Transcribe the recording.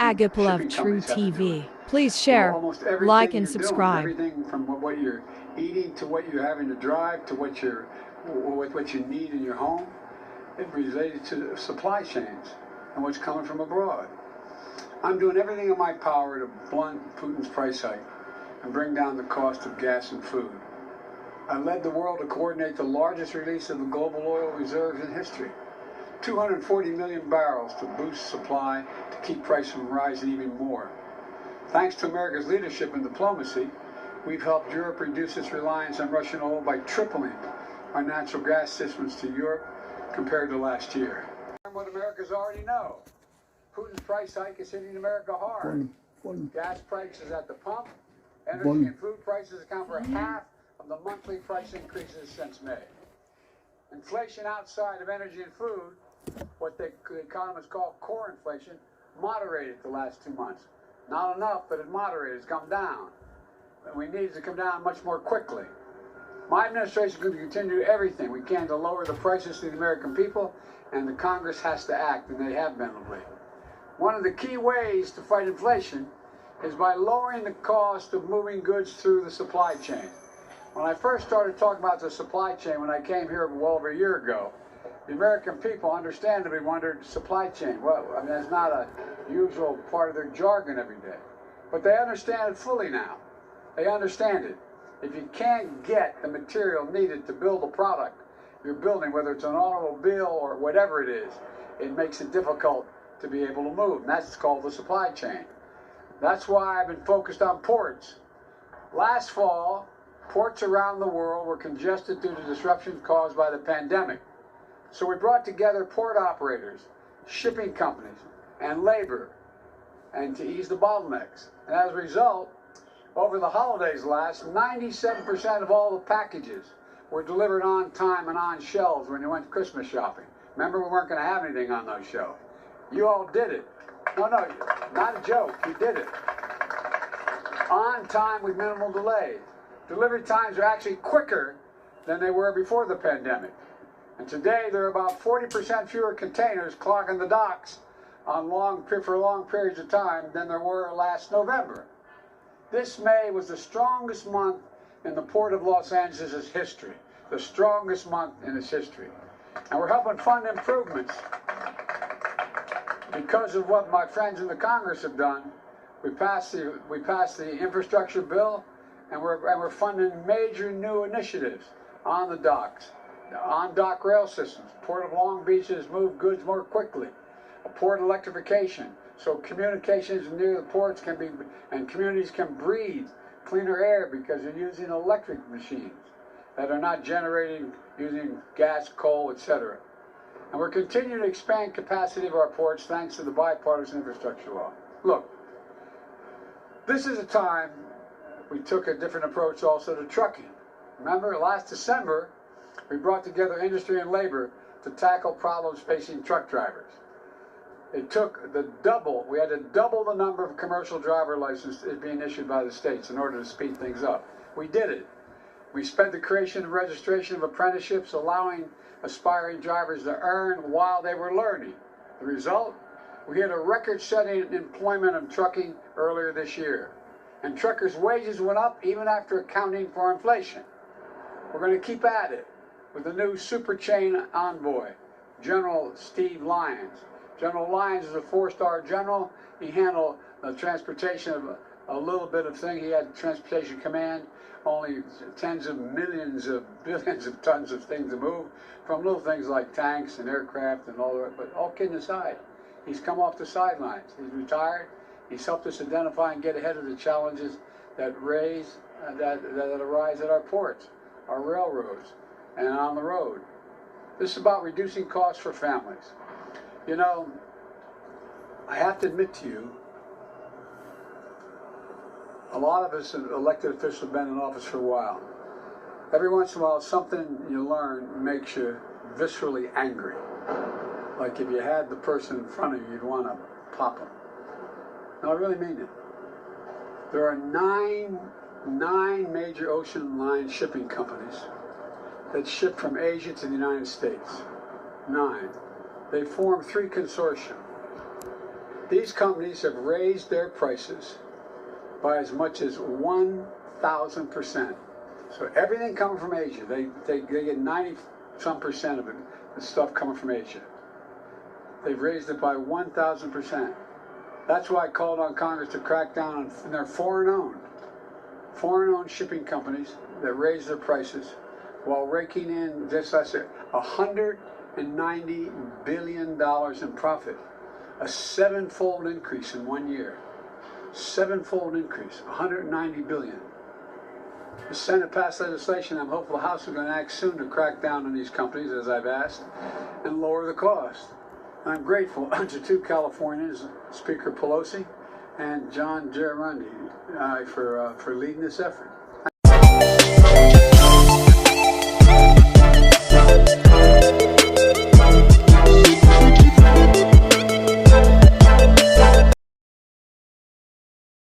Agapul of shipping True companies have to do it. TV. Please So share, almost everything like, and you're doing, subscribe. everything from what you're eating to what you're having to drive to what you need in your home, it related to supply chains and what's coming from abroad. I'm doing everything in my power to blunt Putin's price hike and bring down the cost of gas and food. I led the world to coordinate the largest release of the global oil reserves in history. 240 million barrels to boost supply to keep prices from rising even more. Thanks to America's leadership in diplomacy, we've helped Europe reduce its reliance on Russian oil by tripling our natural gas systems to Europe compared to last year. What Americans already know, Putin's price hike is hitting America hard. Gas prices at the pump, energy and food prices account for half of the monthly price increases since May. Inflation outside of energy and food, what the economists call core inflation, moderated the last 2 months. Not enough, but it moderated. It's come down. And we need it to come down much more quickly. My administration is going to continue everything we can to lower the prices to the American people, and the Congress has to act, and they have been of late. One of the key ways to fight inflation is by lowering the cost of moving goods through the supply chain. When I first started talking about the supply chain, when I came here well over a year ago, the American people understandably wondered, supply chain, well, I mean, that's not a usual part of their jargon every day. But they understand it fully now. They understand it. If you can't get the material needed to build a product you're building, whether it's an automobile or whatever it is, it makes it difficult to be able to move. And that's called the supply chain. That's why I've been focused on ports. Last fall, ports around the world were congested due to disruptions caused by the pandemic. So we brought together port operators, shipping companies, and labor, and to ease the bottlenecks. And as a result, over the holidays last, 97% of all the packages were delivered on time and on shelves when you went Christmas shopping. Remember, we weren't going to have anything on those shelves. You all did it. No, not a joke. You did it. On time with minimal delays. Delivery times are actually quicker than they were before the pandemic. And today there are about 40% fewer containers clogging the docks for long periods of time than there were last November. This May was the strongest month in the Port of Los Angeles' history. The strongest month in its history. And we're helping fund improvements. Because of what my friends in the Congress have done, we passed the infrastructure bill, and we're funding major new initiatives on the docks, on dock rail systems. Port of Long Beach has moved goods more quickly. A port electrification, so communications near the ports can be, and communities can breathe cleaner air because they're using electric machines that are not generating using gas, coal, etc. And we're continuing to expand capacity of our ports thanks to the bipartisan infrastructure law. Look, this is a time we took a different approach also to trucking. Remember, last December, we brought together industry and labor to tackle problems facing truck drivers. It took we had to double the number of commercial driver licenses being issued by the states in order to speed things up. We did it. We sped the creation and registration of apprenticeships, allowing aspiring drivers to earn while they were learning. The result? We had a record-setting employment of trucking earlier this year. And truckers' wages went up even after accounting for inflation. We're going to keep at it with the new super chain envoy, General Steve Lyons. General Lyons is a 4-star general. He handled the transportation of a little bit of thing. He had transportation command, only tens of millions of billions of tons of things to move, from little things like tanks and aircraft and all that. But all kidding aside, he's come off the sidelines. He's retired. He's helped us identify and get ahead of the challenges that arise at our ports, our railroads, and on the road. This is about reducing costs for families. You know, I have to admit to you, a lot of us elected officials have been in office for a while. Every once in a while, something you learn makes you viscerally angry. Like if you had the person in front of you, you'd want to pop them. No, I really mean it. There are nine major ocean line shipping companies that ship from Asia to the United States. 9. They form 3 consortia. These companies have raised their prices by as much as 1,000%. So everything coming from Asia, they get 90-some% of it, the stuff coming from Asia. They've raised it by 1,000%. That's why I called on Congress to crack down on their foreign-owned shipping companies that raise their prices while raking in, just as I said, $190 billion in profit. A seven-fold increase in 1 year. Seven-fold increase, $190 billion. The Senate passed legislation. I'm hopeful the House is going to act soon to crack down on these companies, as I've asked, and lower the cost. I'm grateful to two Californians, Speaker Pelosi and John Gerardi, for leading this effort.